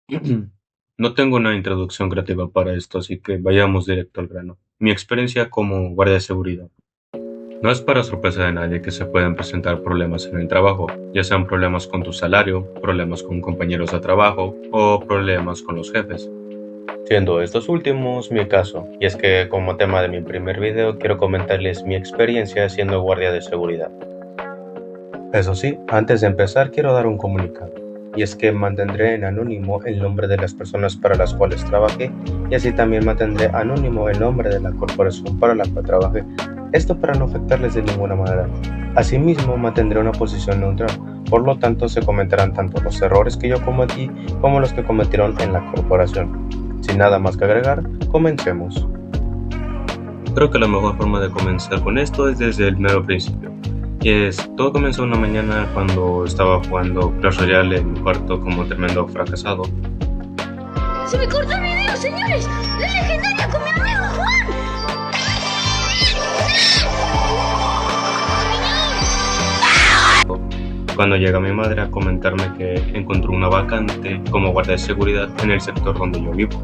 No tengo una introducción creativa para esto, así que vayamos directo al grano. Mi experiencia como guardia de seguridad. No es para sorpresa de nadie que se pueden presentar problemas en el trabajo, ya sean problemas con tu salario, problemas con compañeros de trabajo o problemas con los jefes. Siendo estos últimos mi caso, y es que como tema de mi primer video quiero comentarles mi experiencia siendo guardia de seguridad. Eso sí, antes de empezar quiero dar un comunicado, y es que mantendré en anónimo el nombre de las personas para las cuales trabajé, y así también mantendré anónimo el nombre de la corporación para la cual trabajé, esto para no afectarles de ninguna manera. Asimismo, mantendré una posición neutral, por lo tanto se comentarán tanto los errores que yo cometí como los que cometieron en la corporación. Sin nada más que agregar, comencemos. Creo que la mejor forma de comenzar con esto es desde el mero principio. Todo comenzó una mañana cuando estaba jugando Clash Royale en mi cuarto como tremendo fracasado. ¡Se me cortó el video, señores! ¡La legendaria con mi amigo Juan! Cuando llega mi madre a comentarme que encontró una vacante como guardia de seguridad en el sector donde yo vivo.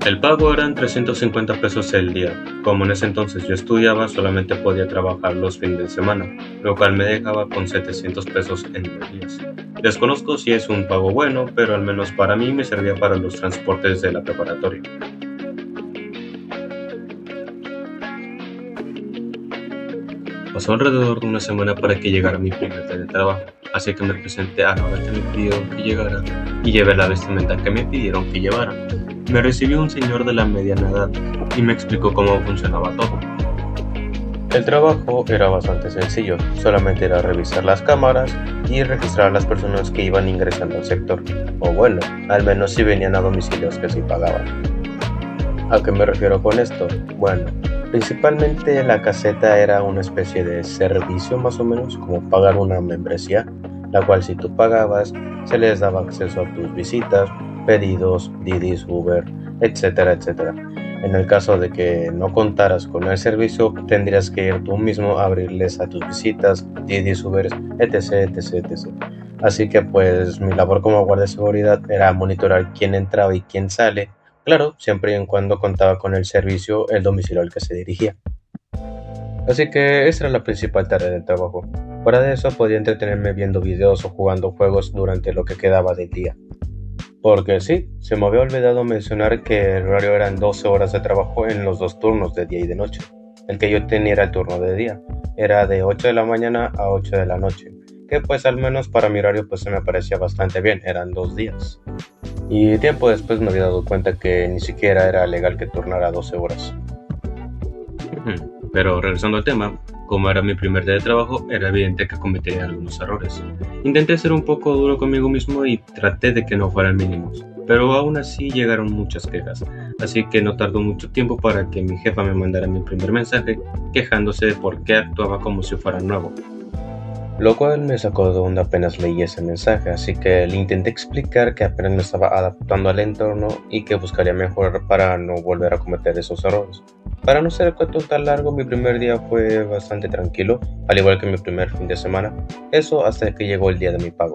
El pago eran 350 pesos el día. Como en ese entonces yo estudiaba, solamente podía trabajar los fines de semana, lo cual me dejaba con 700 pesos en 2 días. Desconozco si es un pago bueno, pero al menos para mí me servía para los transportes de la preparatoria. Pasó alrededor de una semana para que llegara mi primer día de trabajo, así que me presenté a la hora que me pidieron que llegara y llevé la vestimenta que me pidieron que llevara. Me recibió un señor de la mediana edad y me explicó cómo funcionaba todo. El trabajo era bastante sencillo, solamente era revisar las cámaras y registrar a las personas que iban ingresando al sector, o bueno, al menos si venían a domicilios que sí pagaban. ¿A qué me refiero con esto? Bueno, principalmente la caseta era una especie de servicio más o menos, como pagar una membresía, la cual si tú pagabas se les daba acceso a tus visitas, pedidos, Didis, Uber, etcétera, etcétera. En el caso de que no contaras con el servicio, tendrías que ir tú mismo a abrirles a tus visitas, Didis, Uber, etc, etc, etc. Así que pues mi labor como guardia de seguridad era monitorar quién entraba y quién sale, claro, siempre y en cuando contaba con el servicio, el domicilio al que se dirigía. Así que esa era la principal tarea del trabajo. Fuera de eso podía entretenerme viendo videos o jugando juegos durante lo que quedaba del día. Porque sí, se me había olvidado mencionar que el horario eran 12 horas de trabajo en los dos turnos de día y de noche. El que yo tenía era el turno de día. Era de 8 de la mañana a 8 de la noche. Que pues al menos para mi horario pues se me parecía bastante bien, eran 2 días. Y tiempo después me había dado cuenta que ni siquiera era legal que turnara 12 horas. Pero regresando al tema, como era mi primer día de trabajo, era evidente que cometería algunos errores. Intenté ser un poco duro conmigo mismo y traté de que no fueran mínimos, pero aún así llegaron muchas quejas, así que no tardó mucho tiempo para que mi jefa me mandara mi primer mensaje quejándose de por qué actuaba como si fuera nuevo. Lo cual me sacó de onda apenas leí ese mensaje, así que le intenté explicar que apenas me estaba adaptando al entorno y que buscaría mejorar para no volver a cometer esos errores. Para no ser el cuento tan largo, mi primer día fue bastante tranquilo, al igual que mi primer fin de semana, eso hasta que llegó el día de mi pago.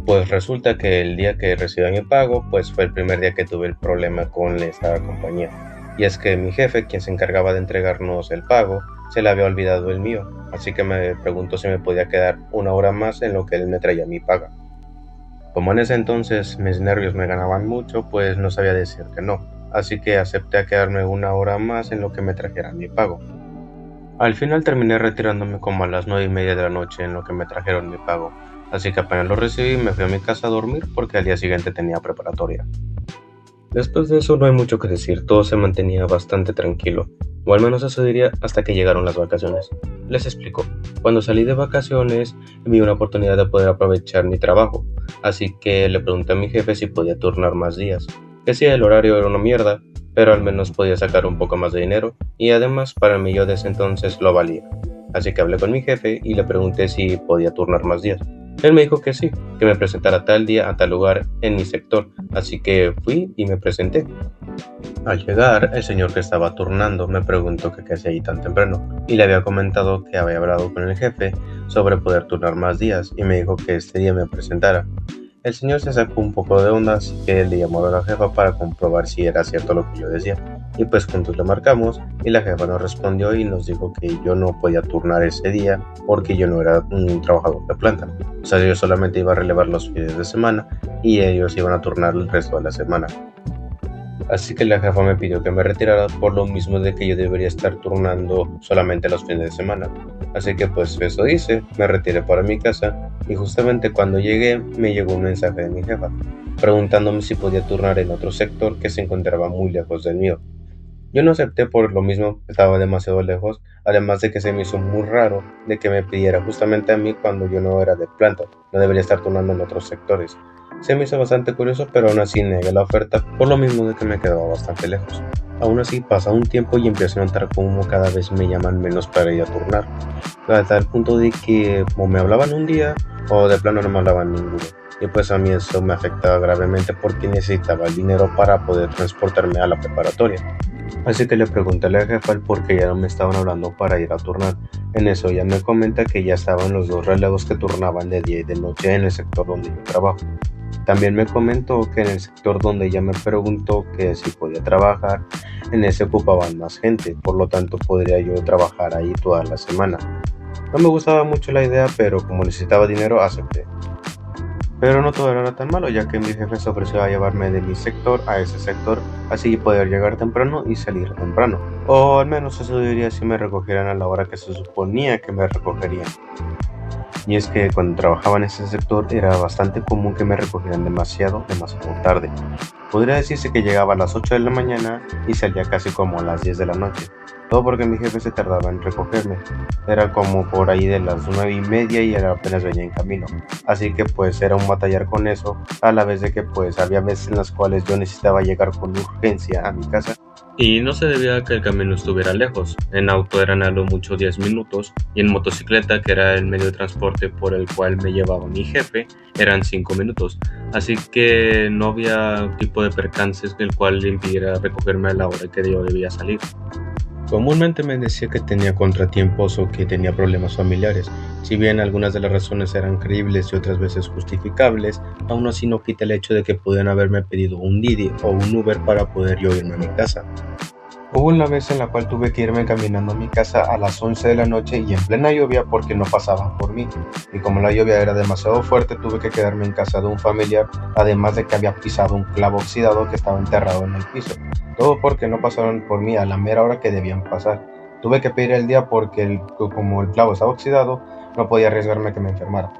Pues resulta que el día que recibí mi pago, pues fue el primer día que tuve el problema con esta compañía. Y es que mi jefe, quien se encargaba de entregarnos el pago, se le había olvidado el mío, así que me preguntó si me podía quedar una hora más en lo que él me traía mi paga. Como en ese entonces mis nervios me ganaban mucho, pues no sabía decir que no, así que acepté a quedarme una hora más en lo que me trajeran mi pago. Al final terminé retirándome como a las 9:30 de la noche en lo que me trajeron mi pago, así que apenas lo recibí me fui a mi casa a dormir porque al día siguiente tenía preparatoria. Después de eso no hay mucho que decir, todo se mantenía bastante tranquilo, o al menos eso diría hasta que llegaron las vacaciones. Les explico, cuando salí de vacaciones vi una oportunidad de poder aprovechar mi trabajo, así que le pregunté a mi jefe si podía turnar más días, que sí, el horario era una mierda, pero al menos podía sacar un poco más de dinero, y además para mí yo de ese entonces lo valía. Así que hablé con mi jefe y le pregunté si podía turnar más días. Él me dijo que sí, que me presentara tal día a tal lugar en mi sector, así que fui y me presenté. Al llegar, el señor que estaba turnando me preguntó que qué hacía ahí tan temprano, y le había comentado que había hablado con el jefe sobre poder turnar más días, y me dijo que este día me presentara. El señor se sacó un poco de onda, así que le llamó a la jefa para comprobar si era cierto lo que yo decía. Y pues juntos le marcamos y la jefa nos respondió y nos dijo que yo no podía turnar ese día porque yo no era un trabajador de planta. O sea, yo solamente iba a relevar los fines de semana y ellos iban a turnar el resto de la semana. Así que la jefa me pidió que me retirara por lo mismo de que yo debería estar turnando solamente los fines de semana. Así que pues eso hice, me retiré para mi casa y justamente cuando llegué me llegó un mensaje de mi jefa preguntándome si podía turnar en otro sector que se encontraba muy lejos del mío. Yo no acepté por lo mismo, estaba demasiado lejos, además de que se me hizo muy raro de que me pidiera justamente a mí cuando yo no era de planta, no debería estar turnando en otros sectores. Se me hizo bastante curioso, pero aún así negué la oferta por lo mismo de que me quedaba bastante lejos. Aún así pasa un tiempo y empiezo a notar cómo cada vez me llaman menos para ir a turnar, hasta el punto de que o me hablaban un día o de plano no me hablaban ninguno. Y pues a mí eso me afectaba gravemente porque necesitaba el dinero para poder transportarme a la preparatoria. Así que le pregunté a la jefa el por qué ya no me estaban hablando para ir a turnar. En eso ella me comenta que ya estaban los dos relevos que turnaban de día y de noche en el sector donde yo trabajo. También me comentó que en el sector donde ella me preguntó que si podía trabajar, en ese ocupaban más gente, por lo tanto podría yo trabajar ahí toda la semana. No me gustaba mucho la idea, pero como necesitaba dinero, acepté. Pero no todo era tan malo, ya que mi jefe se ofreció a llevarme de mi sector a ese sector, así poder llegar temprano y salir temprano. O al menos eso diría si me recogieran a la hora que se suponía que me recogerían. Y es que cuando trabajaba en ese sector era bastante común que me recogieran demasiado tarde. Podría decirse que llegaba a las 8 de la mañana y salía casi como a las 10 de la noche. Todo porque mi jefe se tardaba en recogerme. Era como por ahí de las 9:30 y apenas venía en camino. Así que pues era un batallar con eso, a la vez de que pues había veces en las cuales yo necesitaba llegar con urgencia a mi casa. Y no se debía a que el camino estuviera lejos. En auto eran a lo mucho 10 minutos y en motocicleta, que era el medio de transporte por el cual me llevaba mi jefe, eran 5 minutos. Así que no había tipo de percances el cual le impidiera recogerme a la hora que yo debía salir. Comúnmente me decía que tenía contratiempos o que tenía problemas familiares. Si bien algunas de las razones eran creíbles y otras veces justificables, aún así no quita el hecho de que pudieran haberme pedido un Didi o un Uber para poder yo irme a mi casa. Hubo una vez en la cual tuve que irme caminando a mi casa a las 11 de la noche y en plena lluvia porque no pasaban por mí. Y como la lluvia era demasiado fuerte, tuve que quedarme en casa de un familiar, además de que había pisado un clavo oxidado que estaba enterrado en el piso. Todo porque no pasaron por mí a la mera hora que debían pasar. Tuve que pedir el día porque como el clavo estaba oxidado, no podía arriesgarme a que me enfermara.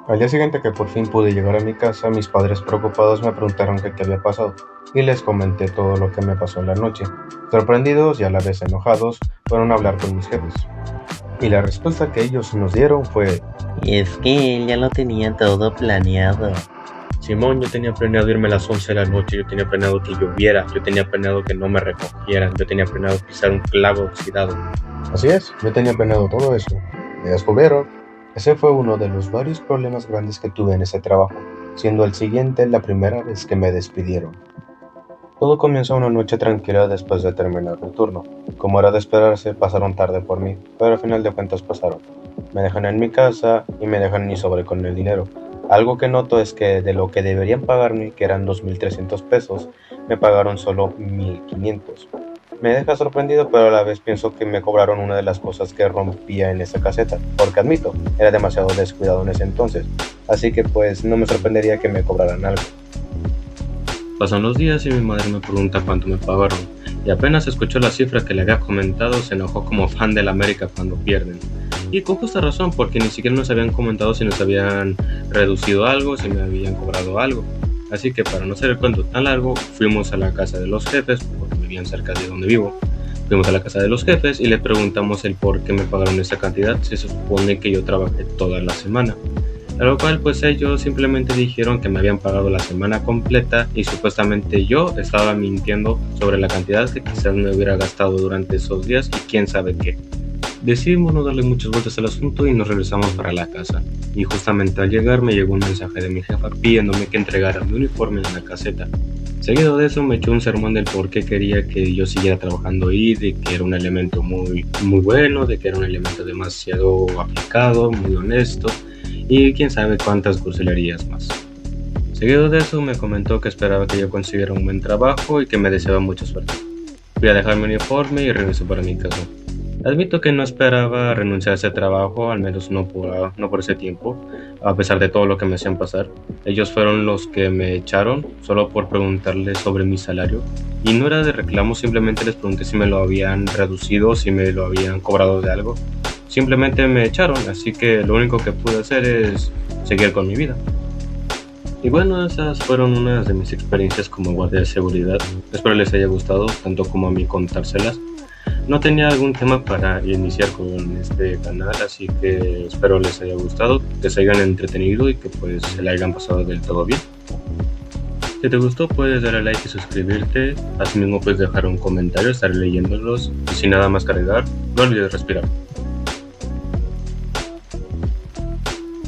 Al día siguiente que por fin pude llegar a mi casa, mis padres preocupados me preguntaron qué había pasado y les comenté todo lo que me pasó en la noche. Sorprendidos y a la vez enojados, fueron a hablar con mis jefes. Y la respuesta que ellos nos dieron fue: Y es que él ya lo tenía todo planeado. Simón, yo tenía planeado irme a las 11 de la noche, yo tenía planeado que lloviera, yo tenía planeado que no me recogieran, yo tenía planeado pisar un clavo oxidado. Así es, yo tenía planeado todo eso. Me descubrieron. Ese fue uno de los varios problemas grandes que tuve en ese trabajo, siendo el siguiente la primera vez que me despidieron. Todo comenzó una noche tranquila después de terminar el turno. Como era de esperarse, pasaron tarde por mí, pero al final de cuentas pasaron. Me dejan en mi casa y me dejan mi sobre con el dinero. Algo que noto es que de lo que deberían pagarme, que eran 2,300 pesos, me pagaron solo 1,500. Me deja sorprendido, pero a la vez pienso que me cobraron una de las cosas que rompía en esa caseta, porque admito, era demasiado descuidado en ese entonces, así que pues no me sorprendería que me cobraran algo. Pasan los días y mi madre me pregunta cuánto me pagaron, y apenas escuchó la cifra que le había comentado, se enojó como fan del América cuando pierden. Y con justa razón, porque ni siquiera nos habían comentado si nos habían reducido algo, si me habían cobrado algo. Así que para no hacer el cuento tan largo, fuimos a la casa de los jefes, porque vivían cerca de donde vivo. Fuimos a la casa de los jefes y le preguntamos el por qué me pagaron esa cantidad, si se supone que yo trabajé toda la semana. A lo cual pues ellos simplemente dijeron que me habían pagado la semana completa y supuestamente yo estaba mintiendo sobre la cantidad que quizás me hubiera gastado durante esos días y quién sabe qué. Decidimos no darle muchas vueltas al asunto y nos regresamos para la casa. Y justamente al llegar me llegó un mensaje de mi jefa pidiéndome que entregara mi uniforme en la caseta. Seguido de eso me echó un sermón del por qué quería que yo siguiera trabajando ahí, de que era un elemento muy bueno, de que era un elemento demasiado aplicado, muy honesto y quién sabe cuántas cursilerías más. Seguido de eso me comentó que esperaba que yo consiguiera un buen trabajo y que me deseaba mucha suerte. Fui a dejar mi uniforme y regresé para mi casa. Admito que no esperaba renunciar a ese trabajo, al menos no por ese tiempo, a pesar de todo lo que me hacían pasar. Ellos fueron los que me echaron solo por preguntarles sobre mi salario. Y no era de reclamo, simplemente les pregunté si me lo habían reducido, si me lo habían cobrado de algo. Simplemente me echaron, así que lo único que pude hacer es seguir con mi vida. Y bueno, esas fueron unas de mis experiencias como guardia de seguridad. Espero les haya gustado, tanto como a mí contárselas. No tenía algún tema para iniciar con este canal, así que espero les haya gustado, que se hayan entretenido y que pues se la hayan pasado del todo bien. Si te gustó puedes darle like y suscribirte, asimismo puedes dejar un comentario, estaré leyéndolos y sin nada más cargar, no olvides respirar.